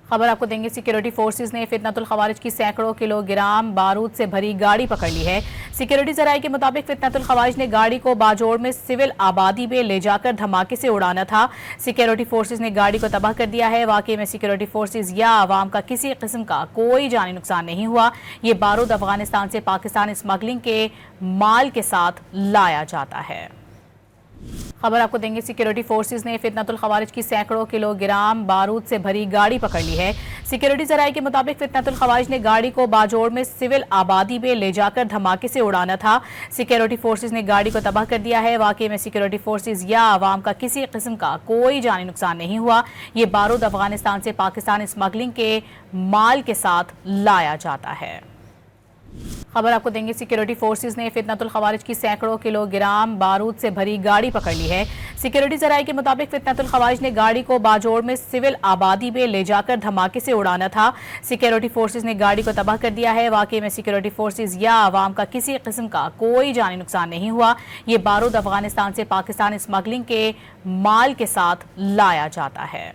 खबर आपको देंगे। सिक्योरिटी फोर्सेज ने फितनतुल खवारिज की सैकड़ों किलोग्राम बारूद से भरी गाड़ी पकड़ ली है। सिक्योरिटी जराये के मुताबिक फितनतुल खवारिज ने गाड़ी को बाजोड़ में सिविल आबादी में ले जाकर धमाके से उड़ाना था। सिक्योरिटी फोर्सेज ने गाड़ी को तबाह कर दिया है। वाकई में सिक्योरिटी फोर्सेज या आवाम का किसी किस्म का कोई जानी नुकसान नहीं हुआ। ये बारूद अफगानिस्तान से पाकिस्तान स्मगलिंग के माल के साथ लाया जाता है। खबर आपको देंगे। सिक्योरिटी फोर्सेज ने फितनतुल खवारिज की सैकड़ों किलोग्राम बारूद से भरी गाड़ी पकड़ ली है। सिक्योरिटी जराये के मुताबिक फितनतुल खवारिज ने गाड़ी को बाजोड़ में सिविल आबादी में ले जाकर धमाके से उड़ाना था। सिक्योरिटी फोर्सेज ने गाड़ी को तबाह कर दिया है। वाकई में सिक्योरिटी फोर्सेज या आवाम का किसी किस्म का कोई जानी नुकसान नहीं हुआ। ये बारूद अफगानिस्तान से पाकिस्तान स्मगलिंग के माल के साथ लाया जाता है। खबर आपको देंगे। सिक्योरिटी फोर्सेज ने फितनतुल खवारिज की सैकड़ों किलोग्राम बारूद से भरी गाड़ी पकड़ ली है। सिक्योरिटी जराये के मुताबिक फितनतुल खवारिज ने गाड़ी को बाजोड़ में सिविल आबादी में ले जाकर धमाके से उड़ाना था। सिक्योरिटी फोर्सेज ने गाड़ी को तबाह कर दिया है। वाकई में सिक्योरिटी फोर्सेज या आवाम का किसी किस्म का कोई जानी नुकसान नहीं हुआ। ये बारूद अफगानिस्तान से पाकिस्तान स्मगलिंग के माल के साथ लाया जाता है।